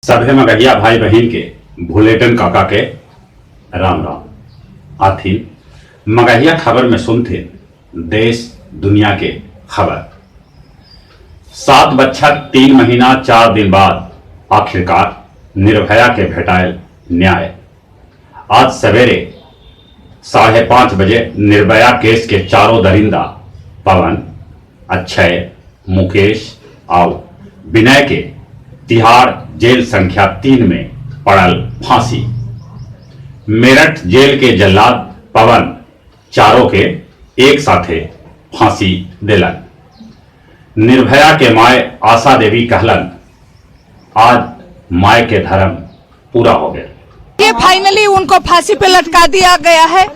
सभे मगहिया भाई बहन के भुलेटन काका के राम राम। आथी मगहिया खबर में सुनते देश दुनिया के खबर। 7 बच्चा 3 महीना 4 दिन बाद आखिरकार निर्भया के भेटायल न्याय। आज सवेरे 5:30 बजे निर्भया केस के चारों दरिंदा पवन, अक्षय, मुकेश और विनय के तिहाड़ जेल संख्या 3 में पड़ल फांसी। मेरठ जेल के जल्लाद पवन चारों के एक साथे फांसी दिलन। निर्भया के माय आशा देवी कहलन, आज माय के धर्म पूरा हो गया। ये फाइनली उनको फांसी पे लटका दिया गया है।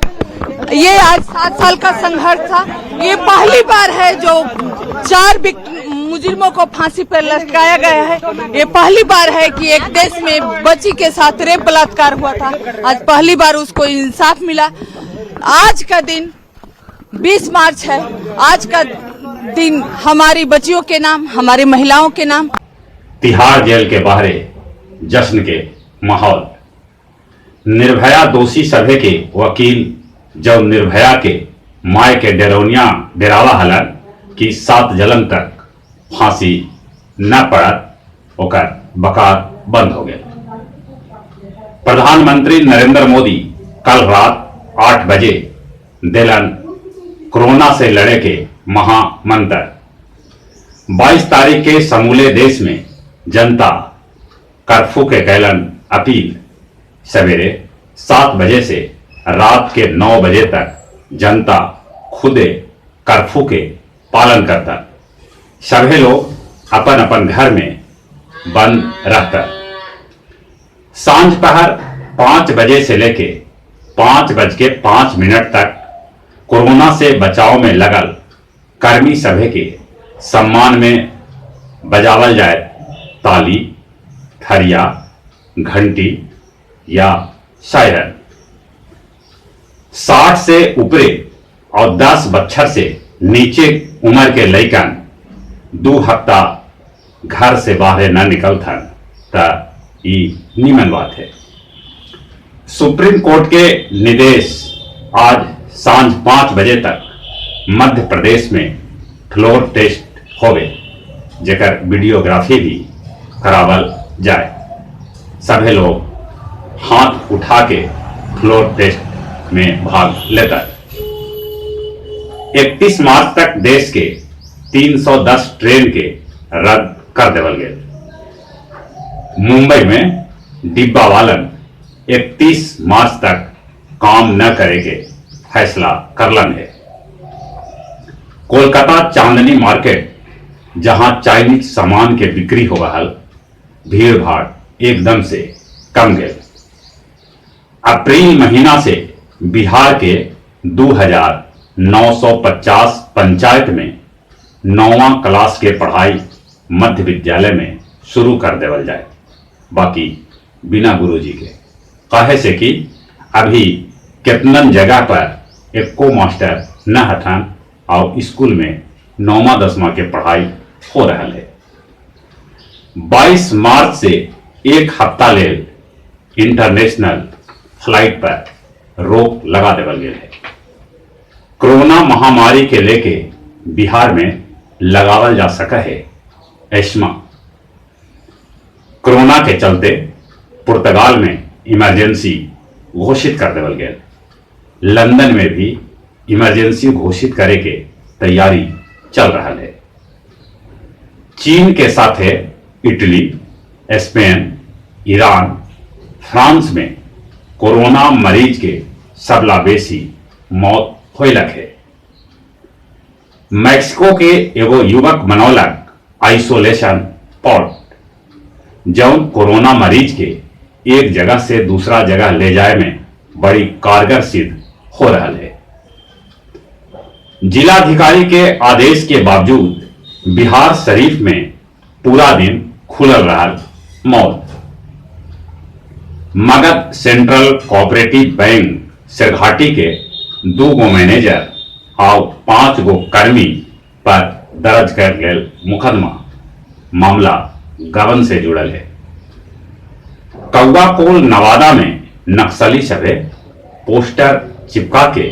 ये आज 7 साल का संघर्ष था। ये पहली बार है जो 4 मुजरिमों को फांसी पर लटकाया गया है। ये पहली बार है कि एक देश में बच्ची के साथ रेप बलात्कार हुआ था। आज पहली बार उसको इंसाफ मिला। आज का दिन 20 मार्च है। आज का दिन हमारी बच्चियों के नाम, हमारी महिलाओं के नाम। तिहाड़ जेल के बाहर जश्न के माहौल। निर्भया दोषी सभे के वकील जब निर्भया के माय के डेरावा हलन कि 7 जलन तक फांसी न पड़त ओकर बकार बंद हो गया। प्रधानमंत्री नरेंद्र मोदी कल रात 8 बजे दिलन कोरोना से लड़े के महामंत्र। 22 तारीख के समूले देश में जनता कर्फ्यू के कैलन अपील। सवेरे 7 बजे से रात के 9 बजे तक जनता खुदे कर्फ्यू के पालन करता। सभी लोग अपन अपन घर में बंद रहता। सांझ पहर 5 बजे से लेके 5:05 तक कोरोना से बचाव में लगल कर्मी सभे के सम्मान में बजावल जाए ताली, थरिया, घंटी या शायरन। 60 से ऊपरे और 10 बच्चर से नीचे उम्र के लइकन 2 हफ्ता घर से बाहर न निकलथन त ई निमन बात है। सुप्रीम कोर्ट के निर्देश आज सांझ 5 बजे तक मध्य प्रदेश में फ्लोर टेस्ट होवे, जेकर वीडियोग्राफी भी करावल जाए। सभी लोग हाथ उठा के फ्लोर टेस्ट में भाग लेता। 31 मार्च तक देश के 310 ट्रेन के रद्द कर देवल गए। मुंबई में डिब्बा वालन 31 मार्च तक काम न करे के फैसला करलन है। कोलकाता चांदनी मार्केट, जहां चाइनीज सामान के बिक्री हो रहा, भीड़ भाड़ एकदम से कम गए। अप्रैल महीना से बिहार के 2950 पंचायत में 9वां क्लास के पढ़ाई मध्य विद्यालय में शुरू कर देवल जाए, बाकी बिना गुरुजी के। कहे से कि अभी कितनन जगह पर एको मास्टर न हटन और स्कूल में 9वां 10वां के पढ़ाई हो रहा है। 22 मार्च से 1 हफ्ता ले इंटरनेशनल फ्लाइट पर रोक लगा देवल गया है। कोरोना महामारी के लेके बिहार में लगावल जा सका है एस्मा। कोरोना के चलते पुर्तगाल में इमरजेंसी घोषित कर देवल गया। लंदन में भी इमरजेंसी घोषित करे के तैयारी चल रहा है। चीन के साथ इटली, स्पेन, ईरान, फ्रांस में कोरोना मरीज के सबला बेसी मौत होलक है। मैक्सिको के एगो युवक मनौलक आइसोलेशन पॉट, जौन कोरोना मरीज के एक जगह से दूसरा जगह ले जाए में बड़ी कारगर सिद्ध हो रहा है। जिलाधिकारी के आदेश के बावजूद बिहार शरीफ में पूरा दिन खुलल रहा mall. Magadh central cooperative bank Sirghati के 2 गो मैनेजर और 5 गो कर्मी पर दर्ज कर गया मुकदमा। मामला गबन से जुड़ल है। कौआकोल नवादा में नक्सली सभे पोस्टर चिपका के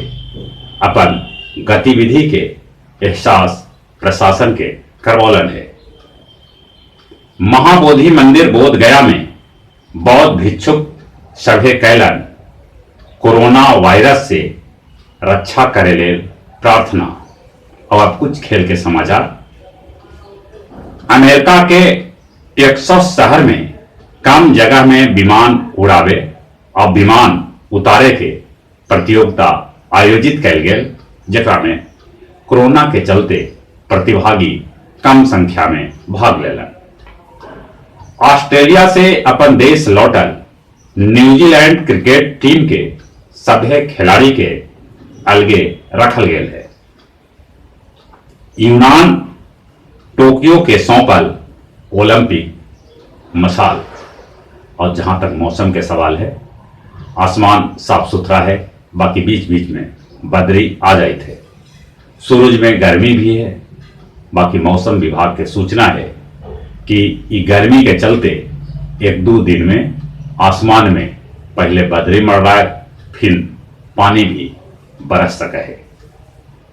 अपन गतिविधि के एहसास प्रशासन के करवौलन है। महाबोधि मंदिर बोध गया में बौद्ध भिक्षुक सभे कैलन कोरोना वायरस से रक्षा करे ले प्रार्थना। और अब कुछ खेल के समाचार। अमेरिका के टेक्सास शहर में कम जगह में विमान उड़ावे और विमान उतारे के प्रतियोगिता आयोजित कैल गेल, जेकरा में कोरोना के चलते प्रतिभागी कम संख्या में भाग लेलन। ऑस्ट्रेलिया से अपन देश लौटल न्यूजीलैंड क्रिकेट टीम के सभे खिलाड़ी के अलगे रखल गेल है। यूनान टोक्यो के सौंपल ओलंपिक मशाल। और जहां तक मौसम के सवाल है, आसमान साफ सुथरा है, बाकी बीच बीच में बदरी आ जाए थे। सूरज में गर्मी भी है, बाकी मौसम विभाग के सूचना है कि ये गर्मी के चलते एक दो दिन में आसमान में पहले बदरी मर रहा है, फिर पानी भी बरस सके है।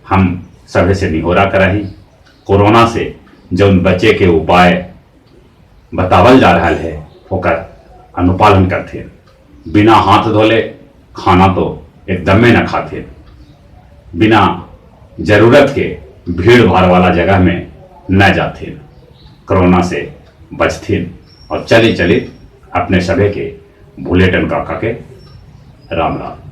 हम सभी से निहोरा कराही कोरोना से जौन बचे के उपाय बतावल जा रहा है ओकर अनुपालन करते। बिना हाथ धोले खाना तो एकदम में न खाते। बिना जरूरत के भीड़ भाड़ वाला जगह में न जाते। कोरोना से बचथिन और चली चली अपने सभी के बुलेटिन का के राम राम।